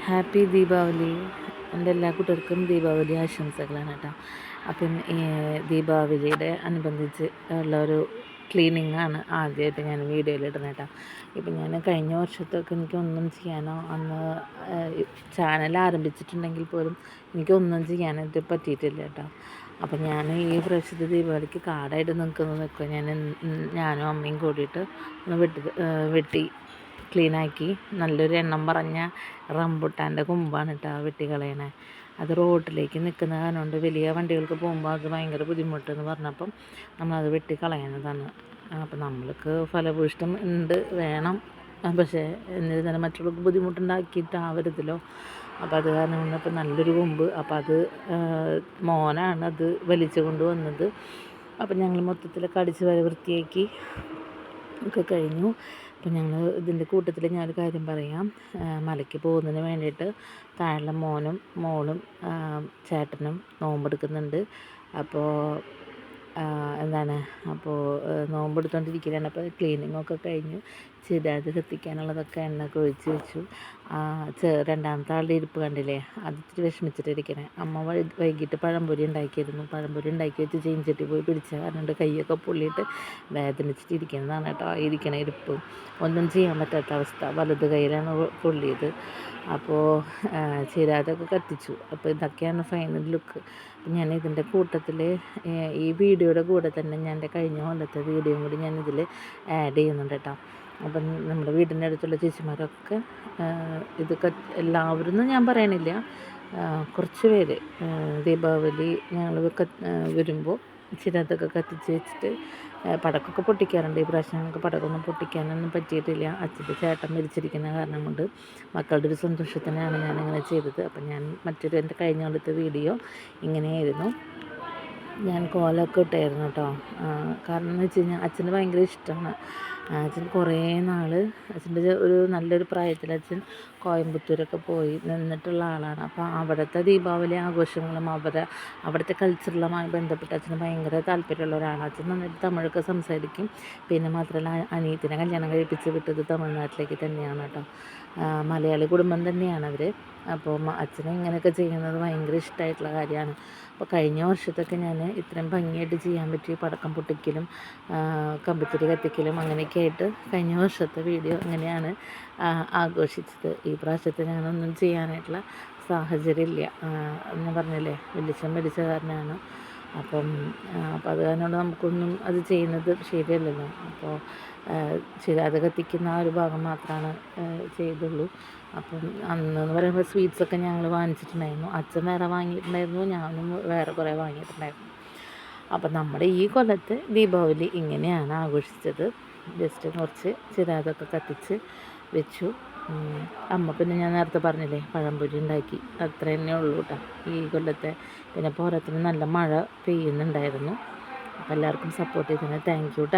Happy Deepavali. എൻ്റെ എല്ലാ കൂട്ടർക്കും ദീപാവലി ആശംസകളാണ് കേട്ടോ. അപ്പം ദീപാവലിയുടെ അനുബന്ധിച്ച് ഉള്ള ഒരു ക്ലീനിങ്ങാണ് ആദ്യമായിട്ട് ഞാൻ വീഡിയോയിൽ ഇടുന്നത് കേട്ടോ. ഇപ്പം ഞാൻ കഴിഞ്ഞ വർഷത്തൊക്കെ എനിക്കൊന്നും ചെയ്യാനോ അന്ന് ചാനൽ ആരംഭിച്ചിട്ടുണ്ടെങ്കിൽ പോലും എനിക്കൊന്നും ചെയ്യാനായിട്ട് പറ്റിയിട്ടില്ല കേട്ടോ. അപ്പം ഞാൻ ഈ പ്രാവശ്യത്തെ ദീപാവലിക്ക് കാടായിട്ട് നിൽക്കുക ഞാനും അമ്മയും കൂടിയിട്ട് ഒന്ന് വെട്ടി ക്ലീനാക്കി നല്ലൊരു എണ്ണം പറഞ്ഞ റംബുട്ടാൻ്റെ കൊമ്പാണ് കേട്ടോ വെട്ടിക്കളയണേ. അത് റോഡിലേക്ക് നിൽക്കുന്ന കാരണം കൊണ്ട് വലിയ വണ്ടികൾക്ക് പോകുമ്പോൾ അത് ഭയങ്കര ബുദ്ധിമുട്ടെന്ന് പറഞ്ഞപ്പം നമ്മളത് വെട്ടിക്കളയുന്നതാണ്. അപ്പം നമ്മൾക്ക് ഫലഭൂഷ്ടം ഉണ്ട് വേണം, പക്ഷേ എന്നിരുന്നാലും മറ്റുള്ളവർക്ക് ബുദ്ധിമുട്ടുണ്ടാക്കിയിട്ടാവരുതല്ലോ. അപ്പോൾ അത് കാരണം കൊണ്ട് അപ്പം നല്ലൊരു കൊമ്പ്, അപ്പം അത് മോനാണ് അത് വലിച്ചു കൊണ്ട് വന്നത്. അപ്പം ഞങ്ങൾ മൊത്തത്തിലൊക്കെ അടിച്ച് വൃത്തിയാക്കി ഒക്കെ കഴിഞ്ഞു. അപ്പം ഞങ്ങൾ ഇതിൻ്റെ കൂട്ടത്തിൽ ഞാനൊരു കാര്യം പറയാം. മലയ്ക്ക് പോകുന്നതിന് വേണ്ടിയിട്ട് താഴെ മോനും മോളും ചേട്ടനും നോമ്പെടുക്കുന്നുണ്ട്. അപ്പോൾ നോമ്പെടുത്തുകൊണ്ടിരിക്കുകയാണ്. അപ്പോൾ ക്ലീനിങ്ങൊക്കെ കഴിഞ്ഞു. ചിരാത് കത്തിക്കാനുള്ളതൊക്കെ എണ്ണയൊക്കെ ഒഴിച്ച് വെച്ചു. രണ്ടാമത്തെ ആളുടെ ഇരിപ്പ് കണ്ടില്ലേ, അത് ഇത്തിരി വിഷമിച്ചിട്ടിരിക്കണേ. അമ്മ വൈകിട്ട് പഴംപൊരി ഉണ്ടാക്കിയിരുന്നു. പഴംപൊരി ഉണ്ടാക്കി വെച്ച് ചീഞ്ചട്ടി പോയി പിടിച്ച കാരണം കൈയൊക്കെ പൊള്ളിയിട്ട് വേദനിച്ചിട്ടിരിക്കുന്നതാണ് കേട്ടോ. ഇരിക്കണ ഇരിപ്പ് ഒന്നും ചെയ്യാൻ പറ്റാത്ത അവസ്ഥ. വലത് കൈയിലാണ് പൊള്ളിയത്. അപ്പോൾ ചിരാതൊക്കെ കത്തിച്ചു. അപ്പോൾ ഇതൊക്കെയാണ് ഫൈനൽ ലുക്ക്. ഞാൻ ഇതിൻ്റെ കൂട്ടത്തിൽ ഈ വീഡിയോയുടെ കൂടെ തന്നെ ഞാൻ എൻ്റെ കഴിഞ്ഞ കൊല്ലത്തെ വീഡിയോയും കൂടി ഞാനിതിൽ ആഡ് ചെയ്യുന്നുണ്ട് കേട്ടോ. അപ്പം നമ്മുടെ വീടിൻ്റെ അടുത്തുള്ള ചേച്ചിമാരൊക്കെ ഇത് എല്ലാവരും ഞാൻ പറയണില്ല, കുറച്ച് പേര് ദീപാവലി ഞങ്ങൾ വരുമ്പോൾ ചിരതൊക്കെ കത്തിച്ച് വെച്ചിട്ട് പടക്കമൊക്കെ പൊട്ടിക്കാറുണ്ട്. ഈ പ്രാവശ്യം ഞങ്ങൾക്ക് പടക്കമൊന്നും പൊട്ടിക്കാനൊന്നും പറ്റിയിട്ടില്ല. അച്ഛൻ്റെ ചേട്ടൻ മരിച്ചിരിക്കുന്ന കാരണം കൊണ്ട് മക്കളുടെ ഒരു സന്തോഷത്തിനാണ് ഞാനിങ്ങനെ ചെയ്തത്. അപ്പം ഞാൻ എൻ്റെ കഴിഞ്ഞ കൊല്ലത്തെ വീഡിയോ ഇങ്ങനെയായിരുന്നു. ഞാൻ കോലമൊക്കെ ഇട്ടായിരുന്നു കേട്ടോ. കാരണം എന്ന് വെച്ച് കഴിഞ്ഞാൽ അച്ഛന് ഭയങ്കര ഇഷ്ടമാണ്. അച്ഛൻ കുറേ നാൾ അച്ഛൻ്റെ ഒരു നല്ലൊരു പ്രായത്തിൽ അച്ഛൻ കോയമ്പത്തൂരൊക്കെ പോയി നിന്നിട്ടുള്ള ആളാണ്. അപ്പോൾ അവിടുത്തെ ദീപാവലി ആഘോഷങ്ങളും അവിടുത്തെ കൾച്ചറുമായി ബന്ധപ്പെട്ട് അച്ഛന് ഭയങ്കര താല്പര്യമുള്ള ഒരാളാണ്. അച്ഛൻ നന്നായിട്ട് തമിഴൊക്കെ സംസാരിക്കും. പിന്നെ മാത്രമല്ല അനിയത്തിനെ കല്യാണം കഴിപ്പിച്ച് വിട്ടത് തമിഴ്നാട്ടിലേക്ക് തന്നെയാണ് കേട്ടോ. മലയാളി കുടുംബം തന്നെയാണ് അവർ. അപ്പോൾ അച്ഛനെ ഇങ്ങനെയൊക്കെ ചെയ്യുന്നത് ഭയങ്കര ഇഷ്ടമായിട്ടുള്ള കാര്യമാണ്. അപ്പോൾ കഴിഞ്ഞ വർഷത്തൊക്കെ ഞാൻ ഇത്രയും ഭംഗിയായിട്ട് ചെയ്യാൻ പറ്റി പടക്കം പൊട്ടിക്കലും കമ്പിത്തിരി കത്തിക്കലും അങ്ങനെയൊക്കെ ആയിട്ട് കഴിഞ്ഞ വർഷത്തെ വീഡിയോ ഇങ്ങനെയാണ് ആഘോഷിച്ചത്. ഈ പ്രാവശ്യത്തെ ഞാനൊന്നും ചെയ്യാനായിട്ടുള്ള സാഹചര്യമില്ല. ഞാൻ പറഞ്ഞില്ലേ, വെളിച്ചം മേടിച്ച കാരണമാണ്. അപ്പം അത് കാരണം നമുക്കൊന്നും അത് ചെയ്യുന്നത് ശരിയല്ലല്ലോ. അപ്പോൾ ചിരാത് കത്തിക്കുന്ന ആ ഒരു ഭാഗം മാത്രമാണ് ചെയ്തുള്ളൂ. അപ്പം അന്നെന്ന് പറയുമ്പോൾ സ്വീറ്റ്സൊക്കെ ഞങ്ങൾ വാങ്ങിച്ചിട്ടുണ്ടായിരുന്നു. അച്ഛൻ വേറെ വാങ്ങിയിട്ടുണ്ടായിരുന്നു, ഞാനും വേറെ കുറേ വാങ്ങിയിട്ടുണ്ടായിരുന്നു. അപ്പം നമ്മുടെ ഈ കൊല്ലത്തെ ദീപാവലി ഇങ്ങനെയാണ് ആഘോഷിച്ചത്. ജസ്റ്റ് കുറച്ച് ചിരാതൊക്കെ കത്തിച്ച് വെച്ചു. അമ്മ പിന്നെ ഞാൻ നേരത്തെ പറഞ്ഞില്ലേ പഴംപൊരി ഉണ്ടാക്കി, അത്ര തന്നെ ഉള്ളൂ കേട്ടോ ഈ കൊല്ലത്തെ. പിന്നെ പോരാത്തിന് നല്ല മഴ പെയ്യുന്നുണ്ടായിരുന്നു. അപ്പോൾ എല്ലാവർക്കും സപ്പോർട്ട് ചെയ്തതിന് താങ്ക് യു കേട്ടോ.